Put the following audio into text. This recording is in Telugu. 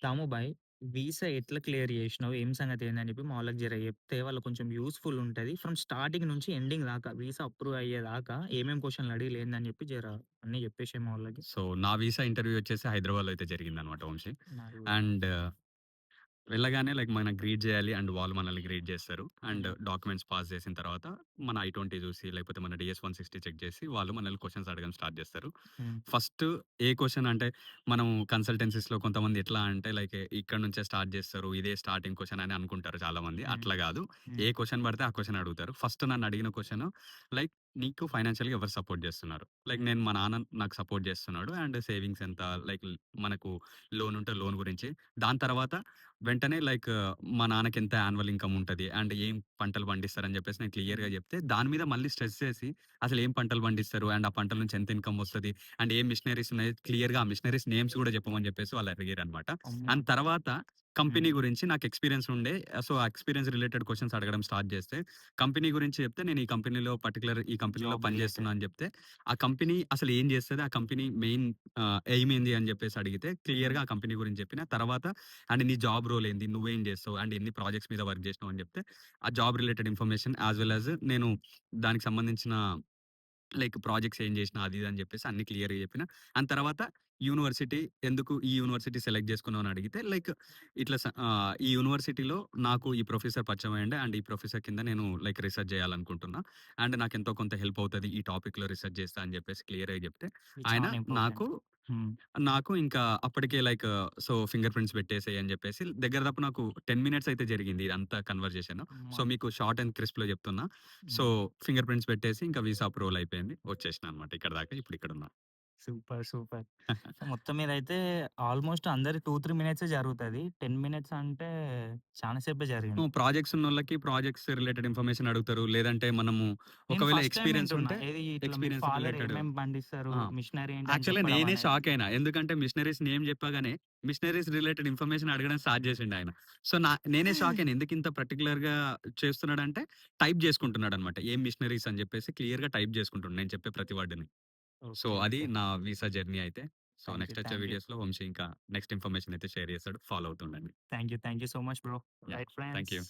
"రాము భాయ్ వీసా ఎట్లా క్లియర్ జేసినావు? ఏం సంగతి ఏందని" చెప్పి మా వాళ్ళకి జర జెప్తే వాళ్ళకి కొంచెం యూజ్‌ఫుల్ ఉంటది. ఫ్రమ్ స్టార్టింగ్ నుంచి ఎండింగ్ దాకా వీసా అప్రూవ్ అయ్యేదాకా ఏమేం క్వెషన్‌లు అడిగిర్రు ఏందని చెప్పి జర అన్నీ జెప్పేసేయి మా వాళ్ళకి. సో, నా వీసా ఇంటర్వ్యూ వచ్చేసి హైదరాబాద్‌లో అయితే జరిగిందనమాట వంశీ. నాది గూడా. అండ్ వెళ్ళగానే లైక్ మనం గ్రీట్ జేయాలి. అండ్ వాళ్ళు మనల్ని గ్రీట్ జేస్తారు. అండ్ హ్మ్. డాక్యుమెంట్స్ పాస్ చేసిన తర్వాత మన ఐ-20 చూసి, లేకపోతే మన డీఎస్-160 చెక్ చేసి, వాళ్ళు మనల్ని క్వెషన్స్ అడగడం స్టార్ట్ జేస్తారు. హ్మ్. ఫస్ట్ ఏ క్వెషన్ అంటే, మనం కన్సల్టెన్సీస్‌లో కొంతమంది ఎట్లా అంటే లైక్ ఇక్కడి నుంచే స్టార్ట్ జేస్తారు. ఇదే స్టార్టింగ్ క్వెషన్ అని అనుకుంటారు చాలామంది. హ్మ్. అట్లా గాదు. హ్మ్. ఏ క్వెషన్ పడితే ఆ క్వెషన్ అడుగుతారు. ఫస్ట్ నన్ను అడిగిన క్వెషన్ లైక్ నీకు ఫైనాన్షియల్‌గా ఎవరు సపోర్ట్ జేస్తున్నారు? లైక్ హ్మ్. నేను మా నాన్న నాకు సపోర్ట్ జేస్తున్నాడు. అండ్ సేవింగ్స్ ఎంత లైక్ మనకు లోన్ ఉంటే లోన్ గురించి. దాని తర్వాత వెంటనే లైక్ మా నాన్నకెంత యాన్యువల్ ఇన్‌కమ్ ఉంటది. అండ్ ఏం పంటలు పండిస్తారని జెప్పేసి నేను క్లియర్‌గా హ్మ్. జెప్తే, దాని మీద మళ్ళీ స్ట్రెస్ చేసి అసలేం పంటలు పండిస్తారు? అండ్ ఆ పంటల నుంచి ఎంత ఇన్‌కమ్ వస్తది? అండ్ ఏం మిషనరీస్ ఉన్నాయి? క్లియర్‌గా ఆ మిషనరీస్ నేమ్స్ గూడా చెప్పమని జెప్పేసి వాళ్ళు అడిగారనమాట. అమ్మ! అండ్ తర్వాత కంపెనీ హ్మ్. గురించి నాకు ఎక్స్‌పీరియన్స్ ఉండే. సో, ఆ ఎక్స్‌పీరియన్స్ రిలేటెడ్ క్వెషన్స్ అడగడం స్టార్ట్ జేస్తే, కంపెనీ గురించి చెప్తే నేను ఈ కంపెనీలో జాబ్ పని జేస్తున్నా రిలేటెడ్. అని జెప్తే, ఆ కంపెనీ అసలు ఏం జేస్తది? ఆ కంపెనీ మెయిన్ ఎయిమ్ ఏంది? అని జెప్పేసి అడిగితే హ్మ్. క్లియర్‌గా ఆ కంపెనీ గురించి చెప్పిన. తర్వాత అండ్ నీ జాబ్ రోల్ ఏంది? నువ్వేం జేస్తావు? అండ్ ఎన్ని ప్రాజెక్ట్స్ మీద వర్క్ జేసినావు అని జెప్తే, ఆ job related information as well as నేను దానికి సంబంధించిన లైక్ ప్రాజెక్ట్స్ ఏం జేసినా అది ఇది అని జెప్పేసి అన్నీ క్లియర్‌గా జెప్పిన. అండ్ తర్వాత యూనివర్సిటీ ఎందుకు ఈ యూనివర్సిటీ సెలెక్ట్ జేసుకున్నావు అని అడిగితే లైక్ ఇట్లా ఈ యూనివర్సిటీలో నాకు ఈ ప్రొఫెసర్ పరిచయం అయ్యిండే. అండ్ ఈ ప్రొఫెసర్ కింద నేను లైక్ రిసర్చ్ జేయాలనుకుంటున్నా. అండ్ నాకు ఎంతో కొంత హెల్ప్ అవుతది. ఈ టాపిక్‌లో రిసర్చ్ జేస్తా అని జెప్పేసి క్లియర్‌గా జెప్తే, ఇది ఆయన చాలా ఇంపార్టెంట్. నాకు హ్మ్. నాకు ఇంకా అప్పటికే లైక్ సో, ఫింగర్ ప్రింట్స్ పెట్టేసేయి అని జెప్పేసి దగ్గర దాపు నాకు 10 మినిట్స్ అయితే జరిగింది ఇదంతా కన్వర్జేషన్. సో, అమ్మ! మీకు షార్ట్ అండ్ క్రిస్ప్‌లో చెప్తున్నా. సో, హ్మ్. ఫింగర్ ప్రింట్స్ పెట్టేసి ఇంకా వీసా అప్రూవల్ అయిపోయింది. వచ్చేసినా అనమాట ఇక్కడి దాకా. ఇప్పుడు ఇక్కడున్నా. సూపర్. సూపర్. సో, మొత్తం మీదైతే ఆల్‌మోస్ట్ అందరి 2, 3 మినిట్సే జరుగుతది. 10 మినిట్స్ అంటే చానా సేపే జరిగింది. హ్మ్. ప్రాజెక్ట్స్ ఉన్నోళ్ళకి ప్రాజెక్ట్స్ రిలేటెడ్ ఇన్ఫర్మేషన్ అడుగుతారు. లేదంటే మనము నేను ఒకవేళ ఫస్ట్ టైమ్ ఎక్స్‌పీరియన్స్ వింటున్నా. ఉంటే ఏది ఇట్లా మీ ఎక్స్‌పీరియన్స్ ఫాదర్ రిలేటెడ్ ఏమేం పండిస్తారు, ఆ! మిషనరీ ఏంటి అని యాక్చువల్‌గా చెప్పడం నేనే అనేది. షాక్ అయినా. ఎందుకంటే మిషనరీస్ నేమ్ చెప్పగానే మిషనరీస్ రిలేటెడ్ ఇన్ఫర్మేషన్ అడగడం స్టార్ట్ చేసిండాయన. సో, నేనే షాక్ అయినా. ఎందుకింత పర్టిక్యులర్‌గా చేస్తున్నాడంటే టైప్ చేసుకుంటున్నాడన్నమాట. ఏం మిషనరీస్ అని చెప్పేసి క్లియర్‌గా టైప్ చేసుకుంటుండు నేను చెప్పే ప్రతి వర్డ్‌ని. So, okay. అది ఓకే. నా వీసా జర్నీ అయితే. So, thank you. నెక్స్ట్ వచ్చే థాంక్ యూ. వీడియోస్‌లో వంశీ ఇంకా నెక్స్ట్ ఇన్ఫర్మేషన్ అయితే షేర్ చేస్తాడు. ఫాలో అవుతుండండి. Thank you. Thank you so much bro. Yeah! Right thank friends. You.